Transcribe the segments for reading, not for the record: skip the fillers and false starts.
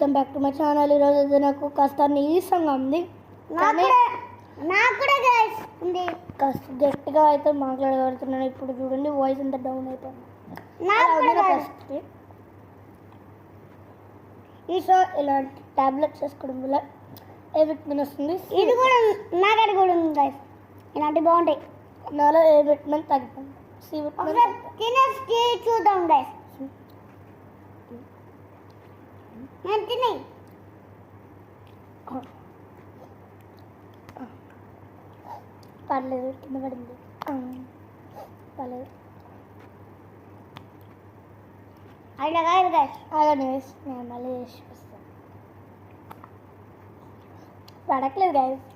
Welcome back to my channel. ఈరోజు నాకు కాస్త నీరసంగా ఉంది, నాకు కూడా గైస్ ఉంది. కాస్త గట్టిగా అయితే మాట్లాడగలుగుతున్నాను. ఇప్పుడు చూడండి వాయిస్ ఎంత డౌన్ అయిపోయింది. సో ఇలాంటి టాబ్లెట్స్ వేసుకోవడం వల్ల ఏ విటమిన్ వస్తుంది. ఇది కూడా నాకడ కూడా ఉంది గైస్. ఇలాంటి బాగుంటాయి. నాలో ఏ విటమిన్ తగ్గిపోయింది. సి విటమిన్ తినేసి చూద్దాం గైస్. నేను తినే పర్లేదు, కింద పడింది. పర్లేదు. అలా కాదు గైస్, అలానే నేను మళ్ళీ చేసి వస్తాను. పడట్లేదు గైస్.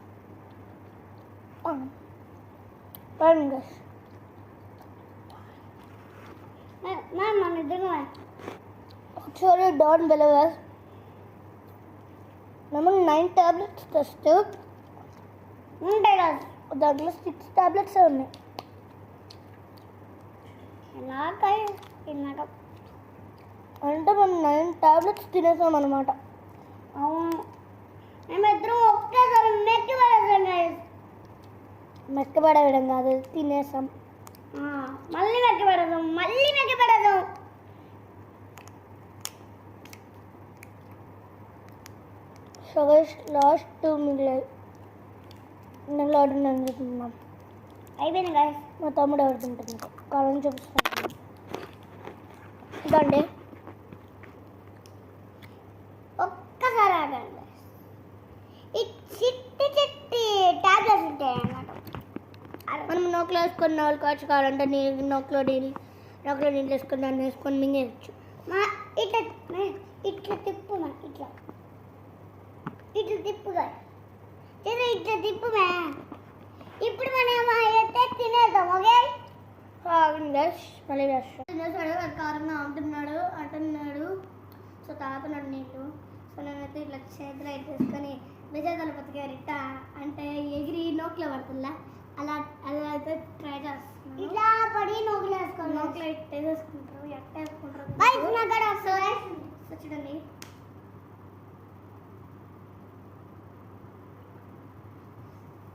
పడండి గైస్. మన ఇద్దరు ఒకసారి డౌన్ బిలీవ్ మేము 9 టాబ్లెట్స్ తెస్తే ఉంటాయి కదా, దాంట్లో 6 టాబ్లెట్స్ ఉన్నాయి. నాకై తిన్నాక అంటే మేము 9 టాబ్లెట్స్ తినేసాం అనమాట. అవును, మేమిద్దరం ఒకేసారి మెక్కి పడేసాం గైస్. మెక్కబడవేయడం కాదు, తినేసాం. మళ్ళీ మెక్కి పడేసాం, మళ్ళీ మెక్కి పడేసాం. సో గైస్ లాస్ట్ 2 మిగిలాయి. నేను ఆడున్నాను చెప్తున్నాం. అయిపోయింది గైస్. మా తమ్ముడు ఆడుతుంటుంది. కావాలని చూపిస్తాను. ఇదండి ఒక్కసారి ఆడండి గైస్. ఈ చిట్టి చిట్టి టాబ్లెట్స్ ఉంటాయి అన్నమాట. మనం నోట్లో వేసుకొని 4 కాచు కావాలంటే నోట్లో నీళ్ళు వేసుకొని దాన్ని వేసుకొని మింగేయచ్చు. ఇట్లా ఇట్లా తిప్పు, ఇట్లా ఇట్లా తిప్పుగా ఇట్లా తిప్పుమే. ఇప్పుడు మనం అయితే తినేద్దాం. ఓకే మళ్ళీ వేస్తాం. తినేసాడు, కారంగా అంటున్నాడు. సో తాగుతున్నాడు నీళ్ళు. సో నేనైతే ఇట్లా చేతిలో వేసుకొని విజయదళపతికి ఇట్ట అంటే ఎగిరి నోట్లో పడుతుందా, అలా అయితే ట్రై చేస్తున్నాను. ఇట్లా పడి నోట్లో వేసుకోండి. నోట్లో వేసేసుకుంటారు, ఎట్ట వేసుకుంటారు చూడండి.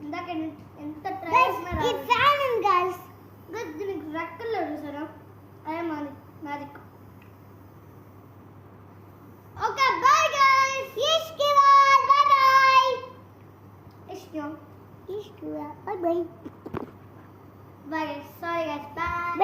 ఇందాక ఎంత ట్రై దీనికి రెక్కలు లేవు చూసారా, అదే magic. Okay bye guys. By by. By by. Bye guys. Sorry guys. Bye.